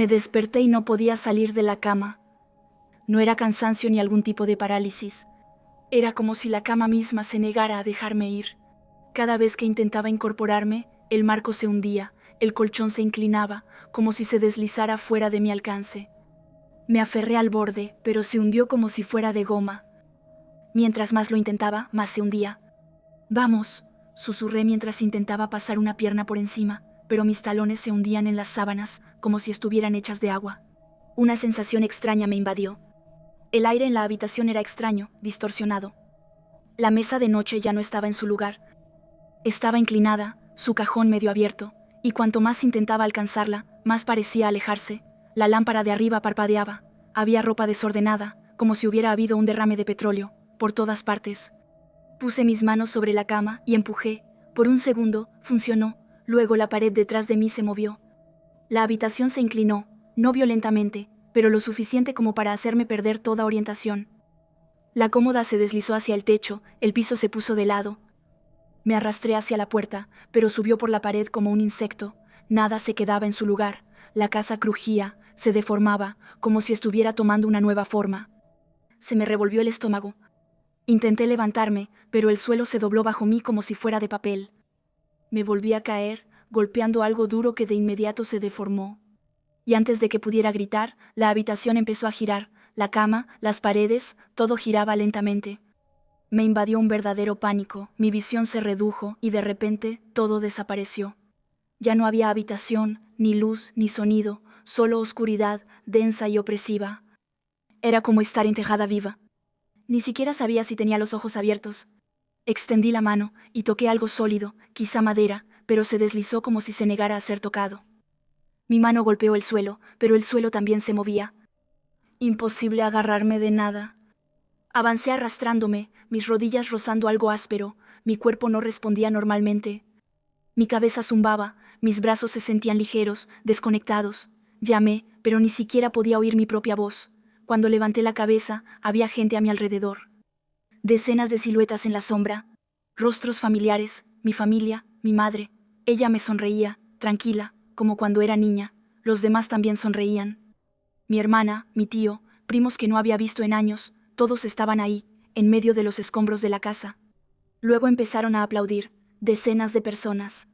Me desperté y no podía salir de la cama. No era cansancio ni algún tipo de parálisis. Era como si la cama misma se negara a dejarme ir. Cada vez que intentaba incorporarme, el marco se hundía, el colchón se inclinaba, como si se deslizara fuera de mi alcance. Me aferré al borde, pero se hundió como si fuera de goma. Mientras más lo intentaba, más se hundía. «Vamos», susurré mientras intentaba pasar una pierna por encima, pero mis talones se hundían en las sábanas, como si estuvieran hechas de agua. Una sensación extraña me invadió. El aire en la habitación era extraño, distorsionado. La mesa de noche ya no estaba en su lugar. Estaba inclinada, su cajón medio abierto, y cuanto más intentaba alcanzarla, más parecía alejarse. La lámpara de arriba parpadeaba. Había ropa desordenada, como si hubiera habido un derrame de petróleo, por todas partes. Puse mis manos sobre la cama y empujé. Por un segundo, funcionó. Luego la pared detrás de mí se movió. La habitación se inclinó, no violentamente, pero lo suficiente como para hacerme perder toda orientación. La cómoda se deslizó hacia el techo, el piso se puso de lado. Me arrastré hacia la puerta, pero subió por la pared como un insecto. Nada se quedaba en su lugar. La casa crujía, se deformaba, como si estuviera tomando una nueva forma. Se me revolvió el estómago. Intenté levantarme, pero el suelo se dobló bajo mí como si fuera de papel. Me volví a caer, golpeando algo duro que de inmediato se deformó. Y antes de que pudiera gritar, la habitación empezó a girar. La cama, las paredes, todo giraba lentamente. Me invadió un verdadero pánico, mi visión se redujo y de repente todo desapareció. Ya no había habitación, ni luz, ni sonido, solo oscuridad, densa y opresiva. Era como estar en tejada viva. Ni siquiera sabía si tenía los ojos abiertos. Extendí la mano y toqué algo sólido, quizá madera, pero se deslizó como si se negara a ser tocado. Mi mano golpeó el suelo, pero el suelo también se movía. Imposible agarrarme de nada. Avancé arrastrándome, mis rodillas rozando algo áspero, mi cuerpo no respondía normalmente. Mi cabeza zumbaba, mis brazos se sentían ligeros, desconectados. Llamé, pero ni siquiera podía oír mi propia voz. Cuando levanté la cabeza, había gente a mi alrededor. Decenas de siluetas en la sombra, rostros familiares, mi familia, mi madre. Ella me sonreía, tranquila, como cuando era niña. Los demás también sonreían. Mi hermana, mi tío, primos que no había visto en años, todos estaban ahí, en medio de los escombros de la casa. Luego empezaron a aplaudir, decenas de personas.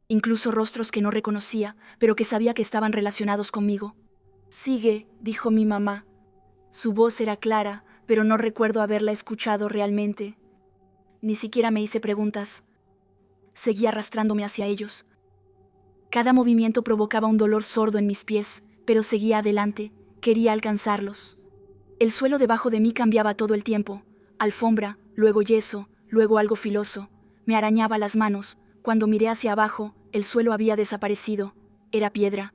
Incluso rostros que no reconocía, pero que sabía que estaban relacionados conmigo. «Sigue», dijo mi mamá. Su voz era clara, pero no recuerdo haberla escuchado realmente. Ni siquiera me hice preguntas. Seguí arrastrándome hacia ellos. Cada movimiento provocaba un dolor sordo en mis pies, pero seguía adelante, quería alcanzarlos. El suelo debajo de mí cambiaba todo el tiempo. Alfombra, luego yeso, luego algo filoso. Me arañaba las manos. Cuando miré hacia abajo, el suelo había desaparecido. Era piedra.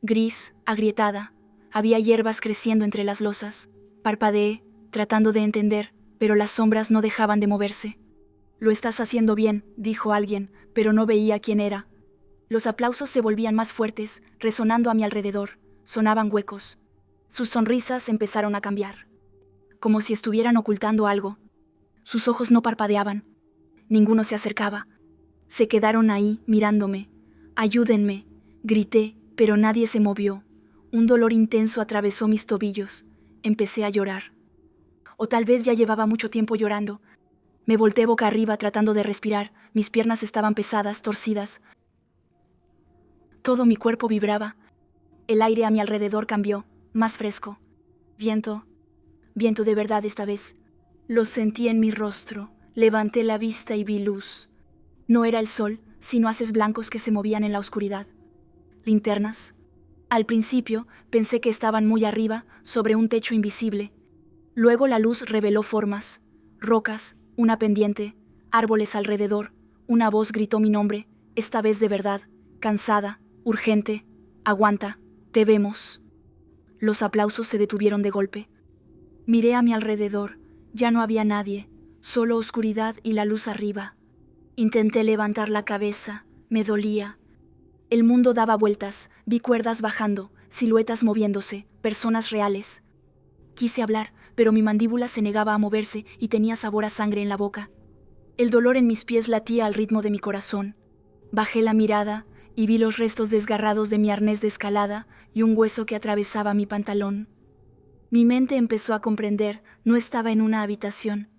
Gris, agrietada. Había hierbas creciendo entre las losas. Parpadeé, tratando de entender, pero las sombras no dejaban de moverse. «Lo estás haciendo bien», dijo alguien, pero no veía quién era. Los aplausos se volvían más fuertes, resonando a mi alrededor. Sonaban huecos. Sus sonrisas empezaron a cambiar, como si estuvieran ocultando algo. Sus ojos no parpadeaban. Ninguno se acercaba. Se quedaron ahí, mirándome. «Ayúdenme», grité, pero nadie se movió. Un dolor intenso atravesó mis tobillos. Empecé a llorar. O tal vez ya llevaba mucho tiempo llorando. Me volteé boca arriba tratando de respirar. Mis piernas estaban pesadas, torcidas. Todo mi cuerpo vibraba. El aire a mi alrededor cambió, más fresco. Viento. Viento de verdad esta vez. Lo sentí en mi rostro. Levanté la vista y vi luz. No era el sol, sino haces blancos que se movían en la oscuridad. Linternas. Al principio pensé que estaban muy arriba, sobre un techo invisible. Luego la luz reveló formas, rocas, una pendiente, árboles alrededor. Una voz gritó mi nombre, esta vez de verdad, cansada, urgente. «Aguanta, te vemos». Los aplausos se detuvieron de golpe. Miré a mi alrededor, ya no había nadie, solo oscuridad y la luz arriba. Intenté levantar la cabeza, me dolía. El mundo daba vueltas, vi cuerdas bajando, siluetas moviéndose, personas reales. Quise hablar, pero mi mandíbula se negaba a moverse y tenía sabor a sangre en la boca. El dolor en mis pies latía al ritmo de mi corazón. Bajé la mirada y vi los restos desgarrados de mi arnés de escalada y un hueso que atravesaba mi pantalón. Mi mente empezó a comprender, no estaba en una habitación.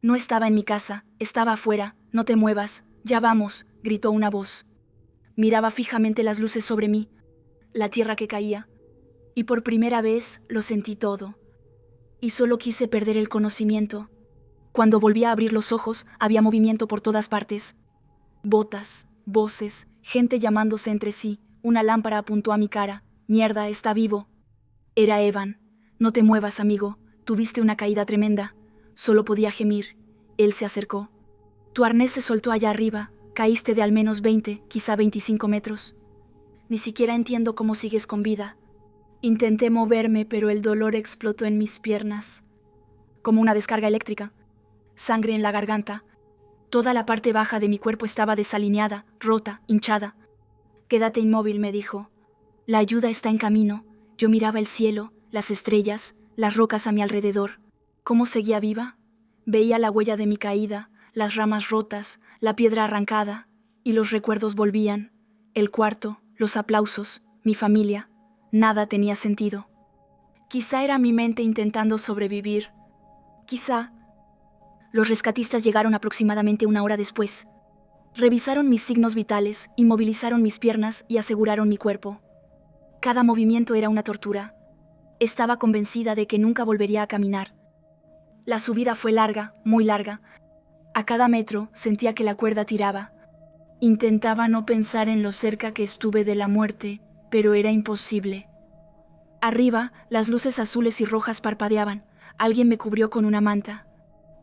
No estaba en mi casa, estaba afuera. No te muevas, ya vamos, gritó una voz. Miraba fijamente las luces sobre mí, la tierra que caía, y por primera vez lo sentí todo. Y solo quise perder el conocimiento. Cuando volví a abrir los ojos, había movimiento por todas partes. Botas, voces, gente llamándose entre sí. Una lámpara apuntó a mi cara. Mierda, está vivo. Era Evan. No te muevas, amigo. Tuviste una caída tremenda. Solo podía gemir. Él se acercó. Tu arnés se soltó allá arriba. Caíste de al menos 20, quizá 25 metros. Ni siquiera entiendo cómo sigues con vida. Intenté moverme, pero el dolor explotó en mis piernas. Como una descarga eléctrica. Sangre en la garganta. Toda la parte baja de mi cuerpo estaba desalineada, rota, hinchada. Quédate inmóvil, me dijo. La ayuda está en camino. Yo miraba el cielo, las estrellas, las rocas a mi alrededor. ¿Cómo seguía viva? Veía la huella de mi caída, las ramas rotas, la piedra arrancada, y los recuerdos volvían. El cuarto, los aplausos, mi familia. Nada tenía sentido. Quizá era mi mente intentando sobrevivir. Quizá. Los rescatistas llegaron aproximadamente 1 hora después. Revisaron mis signos vitales, inmovilizaron mis piernas y aseguraron mi cuerpo. Cada movimiento era una tortura. Estaba convencida de que nunca volvería a caminar. La subida fue larga, muy larga. A cada metro sentía que la cuerda tiraba. Intentaba no pensar en lo cerca que estuve de la muerte, pero era imposible. Arriba, las luces azules y rojas parpadeaban. Alguien me cubrió con una manta.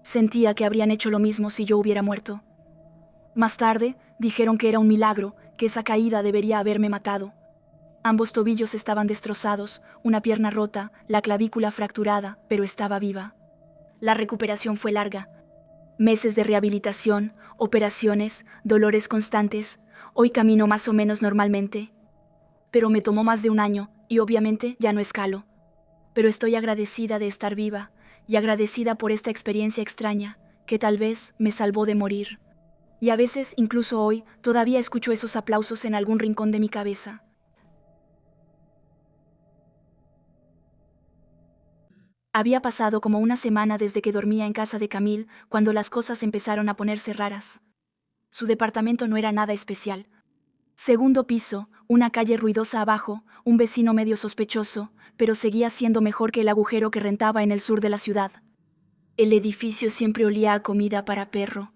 Sentía que habrían hecho lo mismo si yo hubiera muerto. Más tarde, dijeron que era un milagro, que esa caída debería haberme matado. Ambos tobillos estaban destrozados, una pierna rota, la clavícula fracturada, pero estaba viva. La recuperación fue larga. Meses de rehabilitación, operaciones, dolores constantes. Hoy camino más o menos normalmente. Pero me tomó más de 1 año, y obviamente ya no escalo. Pero estoy agradecida de estar viva, y agradecida por esta experiencia extraña, que tal vez me salvó de morir. Y a veces, incluso hoy, todavía escucho esos aplausos en algún rincón de mi cabeza. Había pasado como 1 semana desde que dormía en casa de Camille cuando las cosas empezaron a ponerse raras. Su departamento no era nada especial. Segundo piso, una calle ruidosa abajo, un vecino medio sospechoso, pero seguía siendo mejor que el agujero que rentaba en el sur de la ciudad. El edificio siempre olía a comida para perro.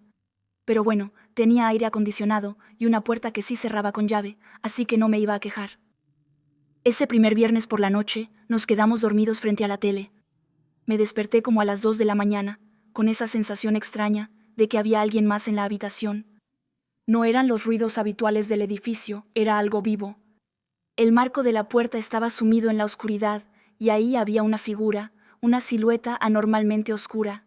Pero bueno, tenía aire acondicionado y una puerta que sí cerraba con llave, así que no me iba a quejar. Ese primer viernes por la noche, nos quedamos dormidos frente a la tele. Me desperté como a las 2 de la mañana, con esa sensación extraña de que había alguien más en la habitación. No eran los ruidos habituales del edificio, era algo vivo. El marco de la puerta estaba sumido en la oscuridad y ahí había una figura, una silueta anormalmente oscura.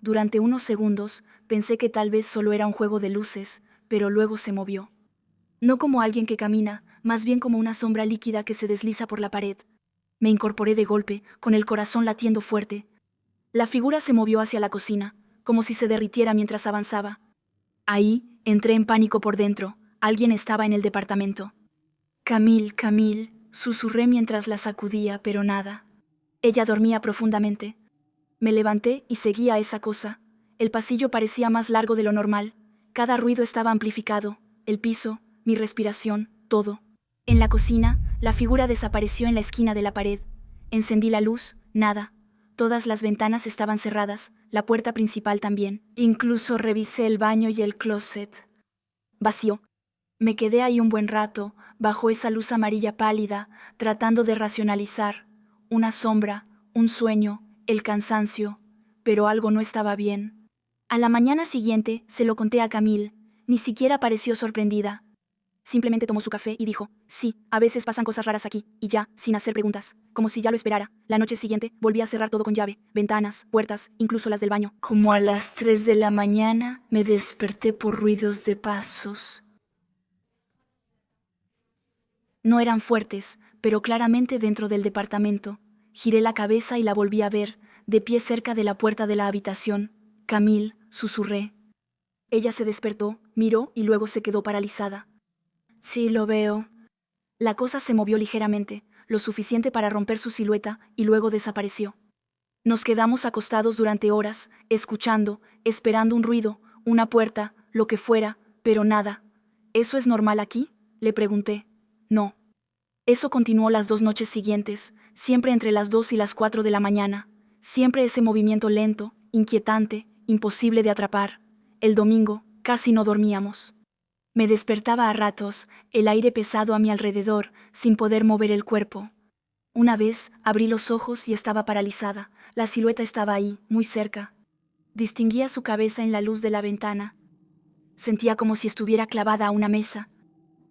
Durante unos segundos pensé que tal vez solo era un juego de luces, pero luego se movió. No como alguien que camina, más bien como una sombra líquida que se desliza por la pared. Me incorporé de golpe, con el corazón latiendo fuerte. La figura se movió hacia la cocina, como si se derritiera mientras avanzaba. Ahí entré en pánico por dentro. Alguien estaba en el departamento. Camille, Camille, susurré mientras la sacudía, pero nada. Ella dormía profundamente. Me levanté y seguí a esa cosa. El pasillo parecía más largo de lo normal. Cada ruido estaba amplificado. El piso, mi respiración, todo. En la cocina, la figura desapareció en la esquina de la pared. Encendí la luz, nada. Todas las ventanas estaban cerradas, la puerta principal también. Incluso revisé el baño y el closet. Vacío. Me quedé ahí un buen rato, bajo esa luz amarilla pálida, tratando de racionalizar. Una sombra, un sueño, el cansancio, pero algo no estaba bien. A la mañana siguiente se lo conté a Camille. Ni siquiera pareció sorprendida. Simplemente tomó su café y dijo, sí, a veces pasan cosas raras aquí, y ya, sin hacer preguntas, como si ya lo esperara. La noche siguiente volví a cerrar todo con llave, ventanas, puertas, incluso las del baño. Como a las 3 de la mañana me desperté por ruidos de pasos. No eran fuertes, pero claramente dentro del departamento. Giré la cabeza y la volví a ver, de pie cerca de la puerta de la habitación. Camille, susurré. Ella se despertó, miró y luego se quedó paralizada. Sí, lo veo. La cosa se movió ligeramente, lo suficiente para romper su silueta, y luego desapareció. Nos quedamos acostados durante horas, escuchando, esperando un ruido, una puerta, lo que fuera, pero nada. ¿Eso es normal aquí?, le pregunté. No. Eso continuó las 2 noches siguientes, siempre entre las 2 y las 4 de la mañana. Siempre ese movimiento lento, inquietante, imposible de atrapar. El domingo, casi no dormíamos. Me despertaba a ratos, el aire pesado a mi alrededor, sin poder mover el cuerpo. Una vez abrí los ojos y estaba paralizada. La silueta estaba ahí, muy cerca. Distinguía su cabeza en la luz de la ventana. Sentía como si estuviera clavada a una mesa.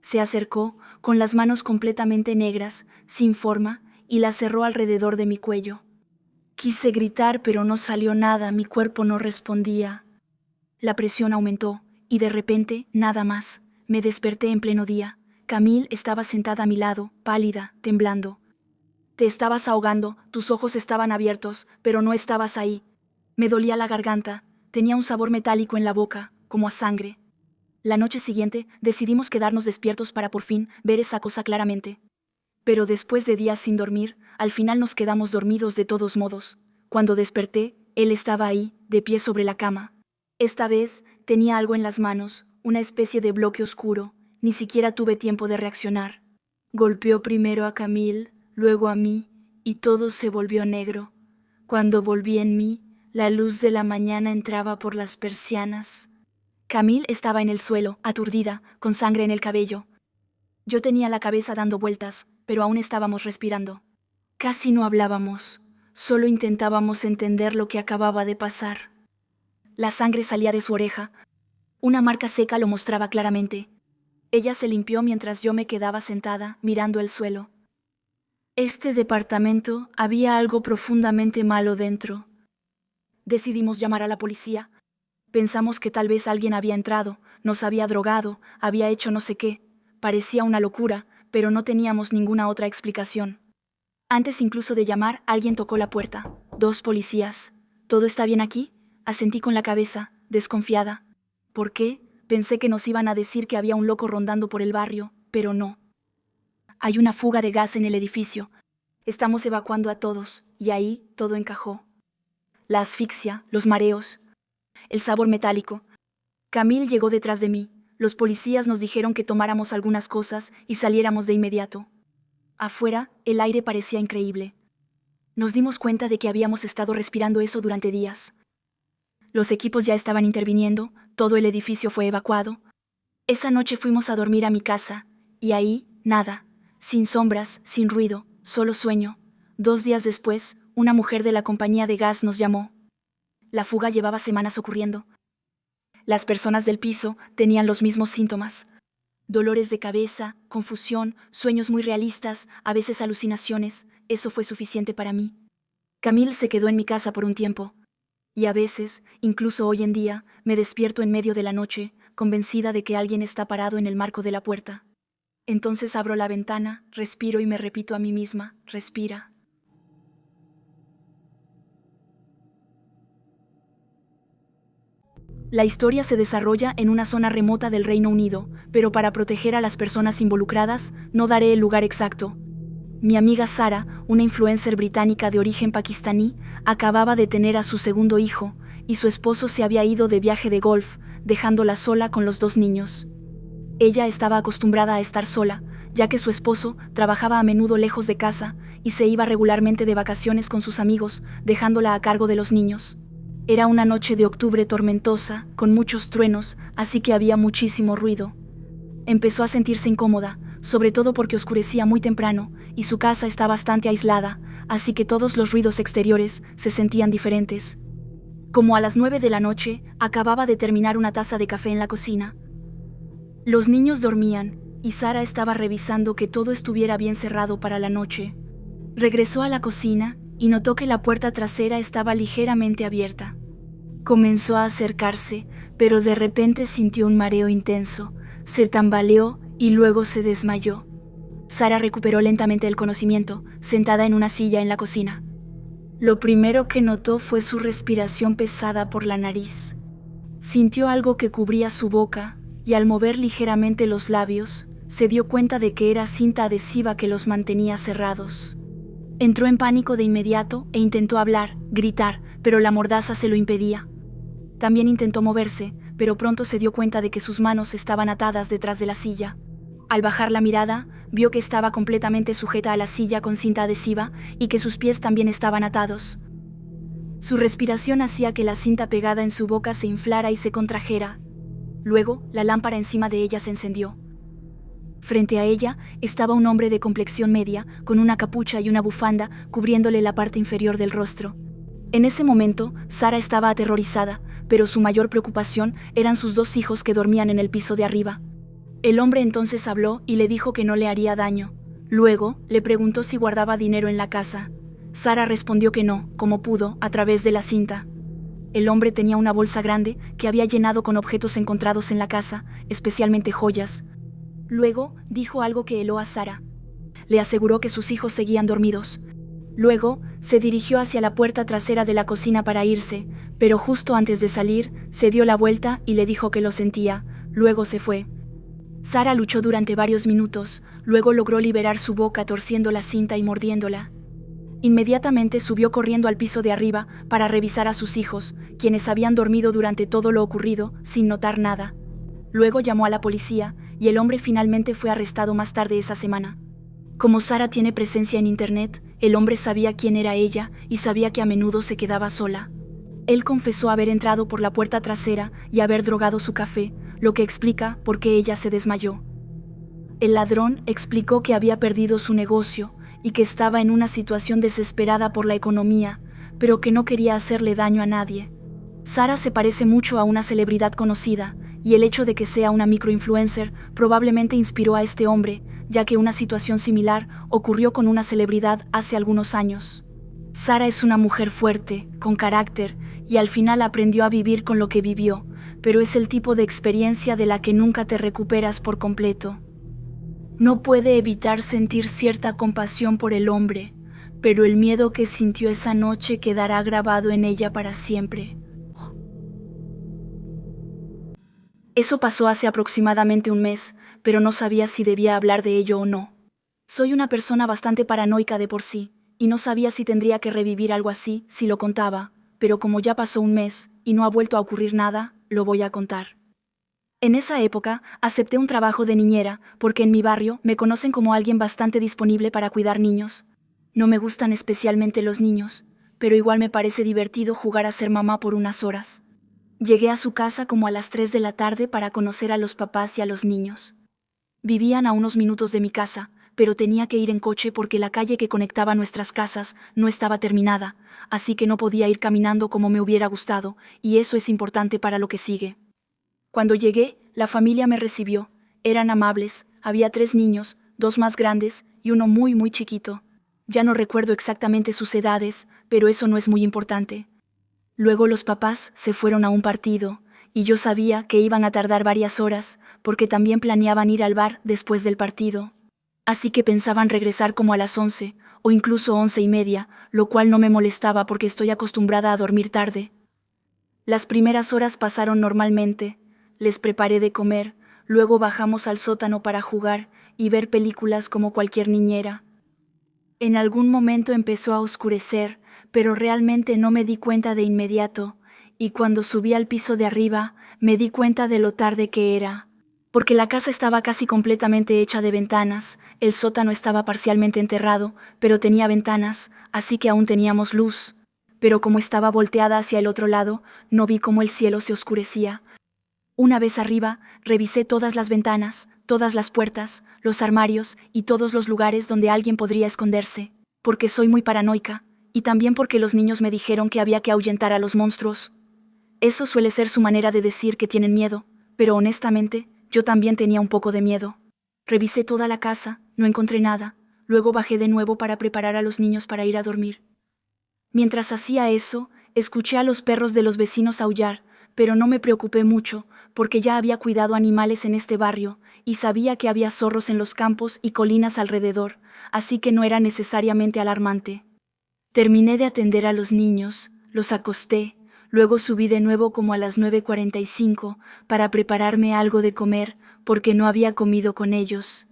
Se acercó, con las manos completamente negras, sin forma, y la cerró alrededor de mi cuello. Quise gritar, pero no salió nada, mi cuerpo no respondía. La presión aumentó, y de repente, nada más. Me desperté en pleno día. Camille estaba sentada a mi lado, pálida, temblando. Te estabas ahogando, tus ojos estaban abiertos, pero no estabas ahí. Me dolía la garganta, tenía un sabor metálico en la boca, como a sangre. La noche siguiente decidimos quedarnos despiertos para por fin ver esa cosa claramente. Pero después de días sin dormir, al final nos quedamos dormidos de todos modos. Cuando desperté, él estaba ahí, de pie sobre la cama. Esta vez tenía algo en las manos, una especie de bloque oscuro. Ni siquiera tuve tiempo de reaccionar. Golpeó primero a Camille, luego a mí, y todo se volvió negro. Cuando volví en mí, la luz de la mañana entraba por las persianas. Camille estaba en el suelo, aturdida, con sangre en el cabello. Yo tenía la cabeza dando vueltas, pero aún estábamos respirando. Casi no hablábamos, solo intentábamos entender lo que acababa de pasar. La sangre salía de su oreja. Una marca seca lo mostraba claramente. Ella se limpió mientras yo me quedaba sentada, mirando el suelo. Este departamento había algo profundamente malo dentro. Decidimos llamar a la policía. Pensamos que tal vez alguien había entrado, nos había drogado, había hecho no sé qué. Parecía una locura, pero no teníamos ninguna otra explicación. Antes incluso de llamar, alguien tocó la puerta. 2 policías. ¿Todo está bien aquí?, asentí con la cabeza, desconfiada. ¿Por qué? Pensé que nos iban a decir que había un loco rondando por el barrio, pero no. Hay una fuga de gas en el edificio. Estamos evacuando a todos, y ahí todo encajó. La asfixia, los mareos, el sabor metálico. Camille llegó detrás de mí. Los policías nos dijeron que tomáramos algunas cosas y saliéramos de inmediato. Afuera, el aire parecía increíble. Nos dimos cuenta de que habíamos estado respirando eso durante días. Los equipos ya estaban interviniendo, todo el edificio fue evacuado. Esa noche fuimos a dormir a mi casa, y ahí, nada, sin sombras, sin ruido, solo sueño. 2 días después, una mujer de la compañía de gas nos llamó. La fuga llevaba semanas ocurriendo. Las personas del piso tenían los mismos síntomas. Dolores de cabeza, confusión, sueños muy realistas, a veces alucinaciones. Eso fue suficiente para mí. Camille se quedó en mi casa por un tiempo. Y a veces, incluso hoy en día, me despierto en medio de la noche, convencida de que alguien está parado en el marco de la puerta. Entonces abro la ventana, respiro y me repito a mí misma, respira. La historia se desarrolla en una zona remota del Reino Unido, pero para proteger a las personas involucradas, no daré el lugar exacto. Mi amiga Sara, una influencer británica de origen pakistaní, acababa de tener a su segundo hijo, y su esposo se había ido de viaje de golf, dejándola sola con los 2 niños. Ella estaba acostumbrada a estar sola, ya que su esposo trabajaba a menudo lejos de casa y se iba regularmente de vacaciones con sus amigos, dejándola a cargo de los niños. Era una noche de octubre tormentosa, con muchos truenos, así que había muchísimo ruido. Empezó a sentirse incómoda, sobre todo porque oscurecía muy temprano y su casa está bastante aislada, así que todos los ruidos exteriores se sentían diferentes. Como a las 9 de la noche, acababa de terminar una taza de café en la cocina. Los niños dormían y Sara estaba revisando que todo estuviera bien cerrado para la noche. Regresó a la cocina y notó que la puerta trasera estaba ligeramente abierta. Comenzó a acercarse, pero de repente sintió un mareo intenso. Se tambaleó y luego se desmayó. Sara recuperó lentamente el conocimiento, sentada en una silla en la cocina. Lo primero que notó fue su respiración pesada por la nariz. Sintió algo que cubría su boca y al mover ligeramente los labios, se dio cuenta de que era cinta adhesiva que los mantenía cerrados. Entró en pánico de inmediato e intentó hablar, gritar, pero la mordaza se lo impedía. También intentó moverse, pero pronto se dio cuenta de que sus manos estaban atadas detrás de la silla. Al bajar la mirada, vio que estaba completamente sujeta a la silla con cinta adhesiva y que sus pies también estaban atados. Su respiración hacía que la cinta pegada en su boca se inflara y se contrajera. Luego, la lámpara encima de ella se encendió. Frente a ella estaba un hombre de complexión media, con una capucha y una bufanda cubriéndole la parte inferior del rostro. En ese momento, Sara estaba aterrorizada, pero su mayor preocupación eran sus 2 hijos que dormían en el piso de arriba. El hombre entonces habló y le dijo que no le haría daño. Luego, le preguntó si guardaba dinero en la casa. Sara respondió que no, como pudo, a través de la cinta. El hombre tenía una bolsa grande que había llenado con objetos encontrados en la casa, especialmente joyas. Luego, dijo algo que heló a Sara. Le aseguró que sus hijos seguían dormidos. Luego, se dirigió hacia la puerta trasera de la cocina para irse, pero justo antes de salir, se dio la vuelta y le dijo que lo sentía. Luego se fue. Sara luchó durante varios minutos, luego logró liberar su boca torciendo la cinta y mordiéndola. Inmediatamente subió corriendo al piso de arriba para revisar a sus hijos, quienes habían dormido durante todo lo ocurrido, sin notar nada. Luego llamó a la policía, y el hombre finalmente fue arrestado más tarde esa semana. Como Sara tiene presencia en Internet, el hombre sabía quién era ella y sabía que a menudo se quedaba sola. Él confesó haber entrado por la puerta trasera y haber drogado su café, lo que explica por qué ella se desmayó. El ladrón explicó que había perdido su negocio y que estaba en una situación desesperada por la economía, pero que no quería hacerle daño a nadie. Sara se parece mucho a una celebridad conocida, y el hecho de que sea una microinfluencer probablemente inspiró a este hombre, ya que una situación similar ocurrió con una celebridad hace algunos años. Sara es una mujer fuerte, con carácter, y al final aprendió a vivir con lo que vivió, pero es el tipo de experiencia de la que nunca te recuperas por completo. No puede evitar sentir cierta compasión por el hombre, pero el miedo que sintió esa noche quedará grabado en ella para siempre. Eso pasó hace aproximadamente un mes, pero no sabía si debía hablar de ello o no. Soy una persona bastante paranoica de por sí, y no sabía si tendría que revivir algo así si lo contaba, pero como ya pasó un mes y no ha vuelto a ocurrir nada, lo voy a contar. En esa época, acepté un trabajo de niñera, porque en mi barrio me conocen como alguien bastante disponible para cuidar niños. No me gustan especialmente los niños, pero igual me parece divertido jugar a ser mamá por unas horas. Llegué a su casa como a las 3 de la tarde para conocer a los papás y a los niños. Vivían a unos minutos de mi casa, pero tenía que ir en coche porque la calle que conectaba nuestras casas no estaba terminada, así que no podía ir caminando como me hubiera gustado, y eso es importante para lo que sigue. Cuando llegué, la familia me recibió. Eran amables, había 3 niños, 2 más grandes y uno muy muy chiquito. Ya no recuerdo exactamente sus edades, pero eso no es muy importante. Luego los papás se fueron a un partido, y yo sabía que iban a tardar varias horas, porque también planeaban ir al bar después del partido. Así que pensaban regresar como a las 11, o incluso 11:30, lo cual no me molestaba porque estoy acostumbrada a dormir tarde. Las primeras horas pasaron normalmente. Les preparé de comer, luego bajamos al sótano para jugar y ver películas como cualquier niñera. En algún momento empezó a oscurecer, pero realmente no me di cuenta de inmediato, y cuando subí al piso de arriba, me di cuenta de lo tarde que era. Porque la casa estaba casi completamente hecha de ventanas, el sótano estaba parcialmente enterrado, pero tenía ventanas, así que aún teníamos luz. Pero como estaba volteada hacia el otro lado, no vi cómo el cielo se oscurecía. Una vez arriba, revisé todas las ventanas, todas las puertas, los armarios y todos los lugares donde alguien podría esconderse, porque soy muy paranoica, y también porque los niños me dijeron que había que ahuyentar a los monstruos. Eso suele ser su manera de decir que tienen miedo, pero honestamente, yo también tenía un poco de miedo. Revisé toda la casa, no encontré nada, luego bajé de nuevo para preparar a los niños para ir a dormir. Mientras hacía eso, escuché a los perros de los vecinos aullar, pero no me preocupé mucho, porque ya había cuidado animales en este barrio, y sabía que había zorros en los campos y colinas alrededor, así que no era necesariamente alarmante. Terminé de atender a los niños, los acosté, Luego subí de nuevo como a las 9:45 para prepararme algo de comer porque no había comido con ellos.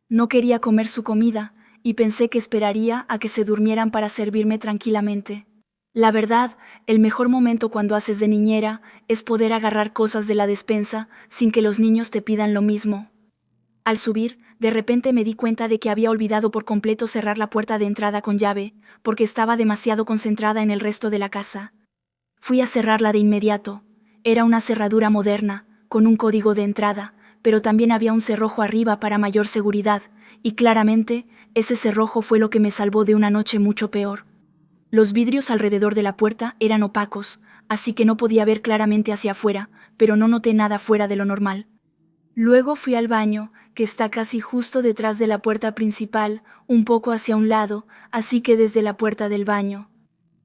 No quería comer su comida y pensé que esperaría a que se durmieran para servirme tranquilamente. La verdad, el mejor momento cuando haces de niñera es poder agarrar cosas de la despensa sin que los niños te pidan lo mismo. Al subir, de repente me di cuenta de que había olvidado por completo cerrar la puerta de entrada con llave, porque estaba demasiado concentrada en el resto de la casa. Fui a cerrarla de inmediato. Era una cerradura moderna, con un código de entrada, pero también había un cerrojo arriba para mayor seguridad, y claramente, ese cerrojo fue lo que me salvó de una noche mucho peor. Los vidrios alrededor de la puerta eran opacos, así que no podía ver claramente hacia afuera, pero no noté nada fuera de lo normal. Luego fui al baño, que está casi justo detrás de la puerta principal, un poco hacia un lado, así que desde la puerta del baño.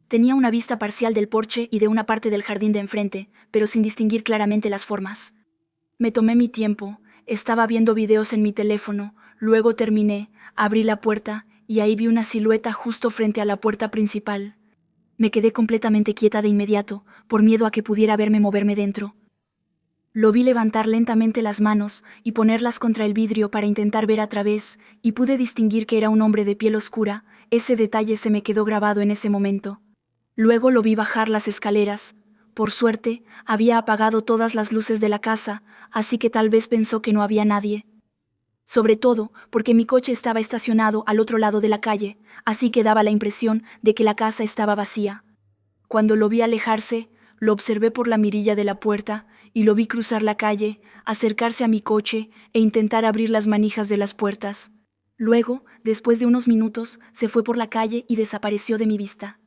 Tenía una vista parcial del porche y de una parte del jardín de enfrente, pero sin distinguir claramente las formas. Me tomé mi tiempo, estaba viendo videos en mi teléfono, luego terminé, abrí la puerta y ahí vi una silueta justo frente a la puerta principal. Me quedé completamente quieta de inmediato, por miedo a que pudiera verme moverme dentro. Lo vi levantar lentamente las manos y ponerlas contra el vidrio para intentar ver a través, y pude distinguir que era un hombre de piel oscura. Ese detalle se me quedó grabado en ese momento. Luego lo vi bajar las escaleras. Por suerte, había apagado todas las luces de la casa, así que tal vez pensó que no había nadie. Sobre todo porque mi coche estaba estacionado al otro lado de la calle, así que daba la impresión de que la casa estaba vacía. Cuando lo vi alejarse, lo observé por la mirilla de la puerta y lo vi cruzar la calle, acercarse a mi coche e intentar abrir las manijas de las puertas. Luego, después de unos minutos, se fue por la calle y desapareció de mi vista.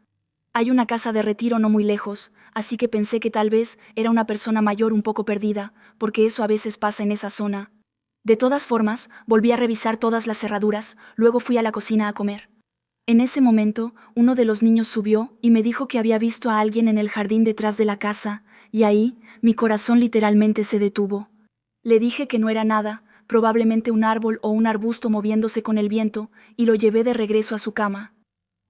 Hay una casa de retiro no muy lejos, así que pensé que tal vez era una persona mayor un poco perdida, porque eso a veces pasa en esa zona. De todas formas, volví a revisar todas las cerraduras, luego fui a la cocina a comer. En ese momento, uno de los niños subió y me dijo que había visto a alguien en el jardín detrás de la casa, y ahí mi corazón literalmente se detuvo. Le dije que no era nada, probablemente un árbol o un arbusto moviéndose con el viento, y lo llevé de regreso a su cama.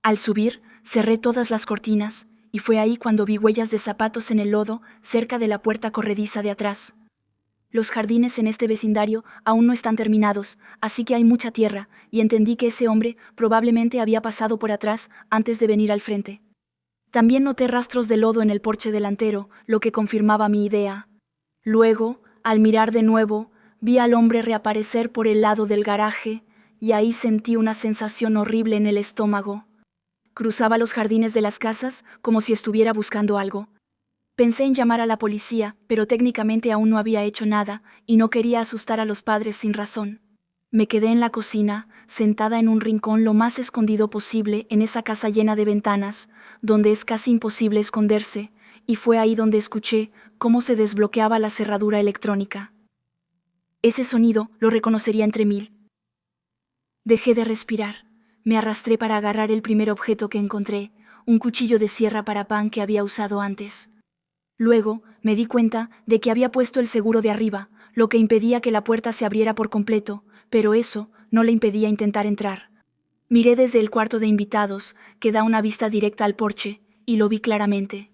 Al subir, cerré todas las cortinas, y fue ahí cuando vi huellas de zapatos en el lodo cerca de la puerta corrediza de atrás. Los jardines en este vecindario aún no están terminados, así que hay mucha tierra, y entendí que ese hombre probablemente había pasado por atrás antes de venir al frente. También noté rastros de lodo en el porche delantero, lo que confirmaba mi idea. Luego, al mirar de nuevo, vi al hombre reaparecer por el lado del garaje, y ahí sentí una sensación horrible en el estómago. Cruzaba los jardines de las casas como si estuviera buscando algo. Pensé en llamar a la policía, pero técnicamente aún no había hecho nada y no quería asustar a los padres sin razón. Me quedé en la cocina, sentada en un rincón lo más escondido posible en esa casa llena de ventanas, donde es casi imposible esconderse, y fue ahí donde escuché cómo se desbloqueaba la cerradura electrónica. Ese sonido lo reconocería entre mil. Dejé de respirar. Me arrastré para agarrar el primer objeto que encontré, un cuchillo de sierra para pan que había usado antes. Luego me di cuenta de que había puesto el seguro de arriba, lo que impedía que la puerta se abriera por completo, pero eso no le impedía intentar entrar. Miré desde el cuarto de invitados, que da una vista directa al porche, y lo vi claramente.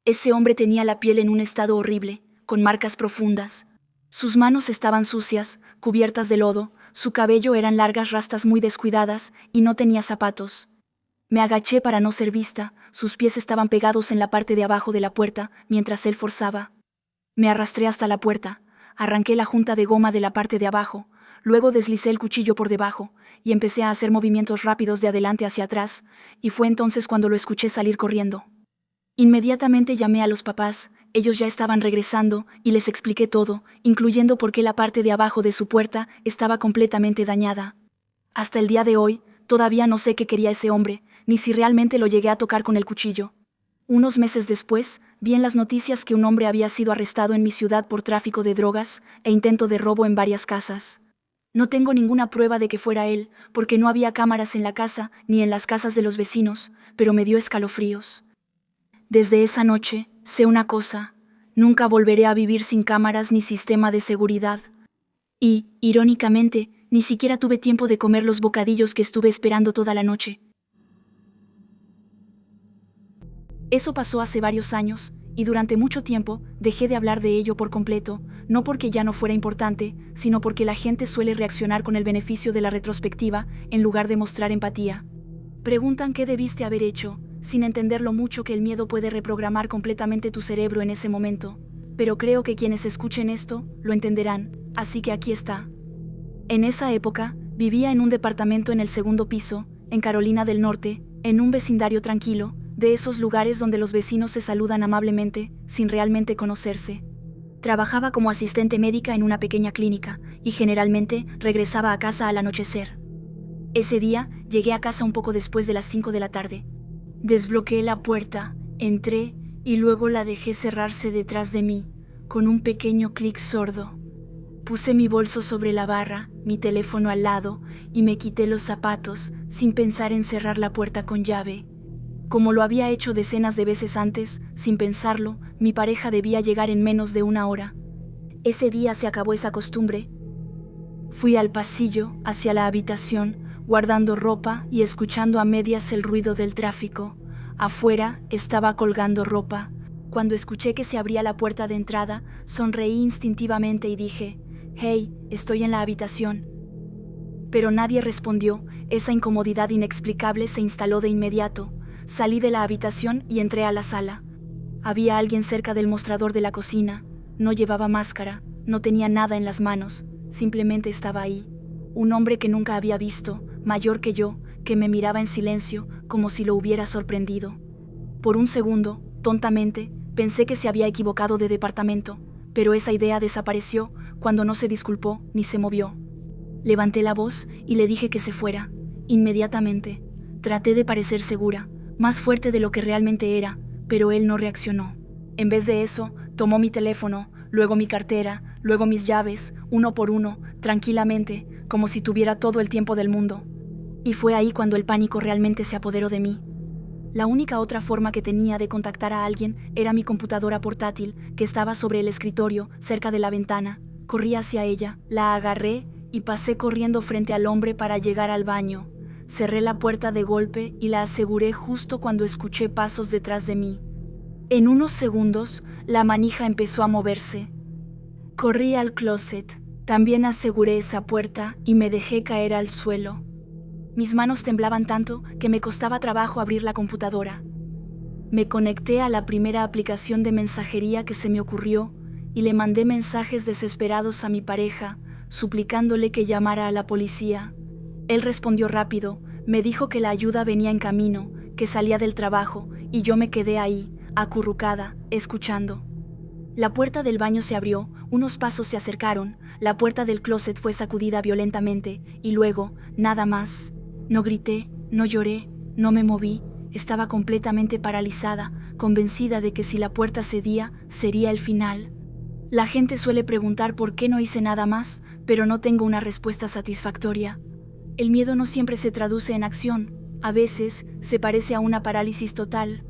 Ese hombre tenía la piel en un estado horrible, con marcas profundas. Sus manos estaban sucias, cubiertas de lodo, su cabello eran largas rastas muy descuidadas y no tenía zapatos. Me agaché para no ser vista, sus pies estaban pegados en la parte de abajo de la puerta mientras él forzaba. Me arrastré hasta la puerta, arranqué la junta de goma de la parte de abajo, luego deslicé el cuchillo por debajo y empecé a hacer movimientos rápidos de adelante hacia atrás, y fue entonces cuando lo escuché salir corriendo. Inmediatamente llamé a los papás, ellos ya estaban regresando y les expliqué todo, incluyendo por qué la parte de abajo de su puerta estaba completamente dañada. Hasta el día de hoy, todavía no sé qué quería ese hombre, ni si realmente lo llegué a tocar con el cuchillo. Unos meses después, vi en las noticias que un hombre había sido arrestado en mi ciudad por tráfico de drogas e intento de robo en varias casas. No tengo ninguna prueba de que fuera él, porque no había cámaras en la casa ni en las casas de los vecinos, pero me dio escalofríos. Desde esa noche, sé una cosa, nunca volveré a vivir sin cámaras ni sistema de seguridad. Y, irónicamente, ni siquiera tuve tiempo de comer los bocadillos que estuve esperando toda la noche. Eso pasó hace varios años, y durante mucho tiempo dejé de hablar de ello por completo, no porque ya no fuera importante, sino porque la gente suele reaccionar con el beneficio de la retrospectiva en lugar de mostrar empatía. Preguntan qué debiste haber hecho, sin entender lo mucho que el miedo puede reprogramar completamente tu cerebro en ese momento. Pero creo que quienes escuchen esto lo entenderán, así que aquí está. En esa época, vivía en un departamento en el segundo piso, en Carolina del Norte, en un vecindario tranquilo, de esos lugares donde los vecinos se saludan amablemente, sin realmente conocerse. Trabajaba como asistente médica en una pequeña clínica, y generalmente regresaba a casa al anochecer. Ese día, llegué a casa un poco después de las 5 de la tarde. Desbloqueé la puerta, entré, y luego la dejé cerrarse detrás de mí, con un pequeño clic sordo. Puse mi bolso sobre la barra, mi teléfono al lado, y me quité los zapatos, sin pensar en cerrar la puerta con llave. Como lo había hecho decenas de veces antes, sin pensarlo, mi pareja debía llegar en menos de una hora. Ese día se acabó esa costumbre. Fui al pasillo, hacia la habitación, guardando ropa y escuchando a medias el ruido del tráfico. Afuera estaba colgando ropa. Cuando escuché que se abría la puerta de entrada, sonreí instintivamente y dije: «Hey, estoy en la habitación». Pero nadie respondió. Esa incomodidad inexplicable se instaló de inmediato. Salí de la habitación y entré a la sala. Había alguien cerca del mostrador de la cocina. No llevaba máscara, no tenía nada en las manos, simplemente estaba ahí. Un hombre que nunca había visto, mayor que yo, que me miraba en silencio, como si lo hubiera sorprendido. Por un segundo, tontamente, pensé que se había equivocado de departamento, pero esa idea desapareció cuando no se disculpó ni se movió. Levanté la voz y le dije que se fuera. Inmediatamente. Traté de parecer segura, más fuerte de lo que realmente era, pero él no reaccionó. En vez de eso, tomó mi teléfono, luego mi cartera, luego mis llaves, uno por uno, tranquilamente, como si tuviera todo el tiempo del mundo. Y fue ahí cuando el pánico realmente se apoderó de mí. La única otra forma que tenía de contactar a alguien era mi computadora portátil, que estaba sobre el escritorio, cerca de la ventana. Corrí hacia ella, la agarré y pasé corriendo frente al hombre para llegar al baño. Cerré la puerta de golpe y la aseguré justo cuando escuché pasos detrás de mí. En unos segundos, la manija empezó a moverse. Corrí al closet, también aseguré esa puerta y me dejé caer al suelo. Mis manos temblaban tanto que me costaba trabajo abrir la computadora. Me conecté a la primera aplicación de mensajería que se me ocurrió y le mandé mensajes desesperados a mi pareja, suplicándole que llamara a la policía. Él respondió rápido, me dijo que la ayuda venía en camino, que salía del trabajo, y yo me quedé ahí, acurrucada, escuchando. La puerta del baño se abrió, unos pasos se acercaron, la puerta del closet fue sacudida violentamente, y luego, nada más. No grité, no lloré, no me moví, estaba completamente paralizada, convencida de que si la puerta cedía, sería el final. La gente suele preguntar por qué no hice nada más, pero no tengo una respuesta satisfactoria. El miedo no siempre se traduce en acción, a veces se parece a una parálisis total.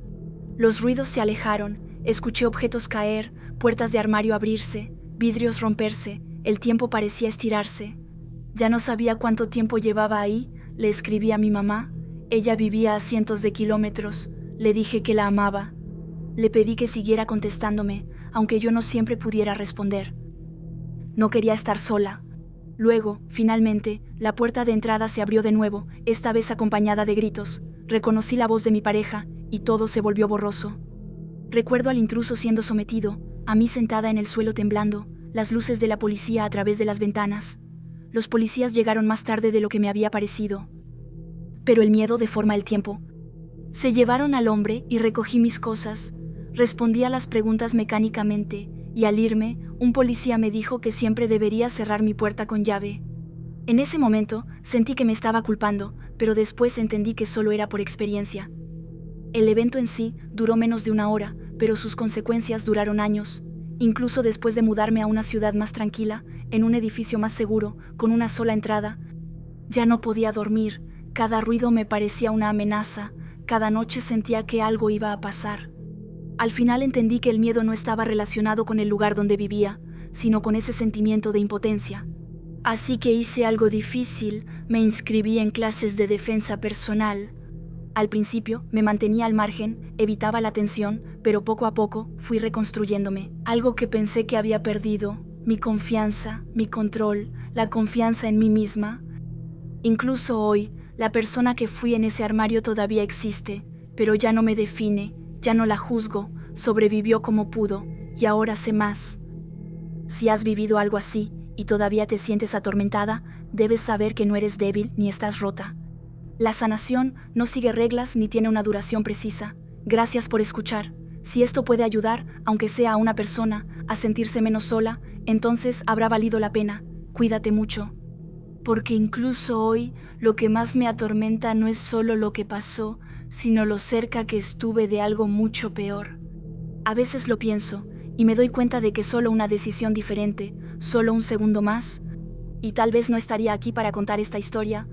Los ruidos se alejaron, escuché objetos caer, puertas de armario abrirse, vidrios romperse, el tiempo parecía estirarse. Ya no sabía cuánto tiempo llevaba ahí, le escribí a mi mamá, ella vivía a cientos de kilómetros, le dije que la amaba. Le pedí que siguiera contestándome, aunque yo no siempre pudiera responder. No quería estar sola. Luego, finalmente, la puerta de entrada se abrió de nuevo, esta vez acompañada de gritos. Reconocí la voz de mi pareja y todo se volvió borroso. Recuerdo al intruso siendo sometido, a mí sentada en el suelo temblando, las luces de la policía a través de las ventanas. Los policías llegaron más tarde de lo que me había parecido. Pero el miedo deforma el tiempo. Se llevaron al hombre y recogí mis cosas. Respondí a las preguntas mecánicamente, y al irme, un policía me dijo que siempre debería cerrar mi puerta con llave. En ese momento, sentí que me estaba culpando, pero después entendí que solo era por experiencia. El evento en sí duró menos de una hora, pero sus consecuencias duraron años. Incluso después de mudarme a una ciudad más tranquila, en un edificio más seguro, con una sola entrada, ya no podía dormir. Cada ruido me parecía una amenaza, cada noche sentía que algo iba a pasar. Al final entendí que el miedo no estaba relacionado con el lugar donde vivía, sino con ese sentimiento de impotencia. Así que hice algo difícil, me inscribí en clases de defensa personal. Al principio me mantenía al margen, evitaba la tensión, pero poco a poco fui reconstruyéndome. Algo que pensé que había perdido, mi confianza, mi control, la confianza en mí misma. Incluso hoy, la persona que fui en ese armario todavía existe, pero ya no me define, ya no la juzgo, sobrevivió como pudo, y ahora sé más. Si has vivido algo así y todavía te sientes atormentada, debes saber que no eres débil ni estás rota. La sanación no sigue reglas ni tiene una duración precisa. Gracias por escuchar. Si esto puede ayudar, aunque sea a una persona, a sentirse menos sola, entonces habrá valido la pena. Cuídate mucho. Porque incluso hoy, lo que más me atormenta no es solo lo que pasó, sino lo cerca que estuve de algo mucho peor. A veces lo pienso, y me doy cuenta de que solo una decisión diferente, solo un segundo más, y tal vez no estaría aquí para contar esta historia,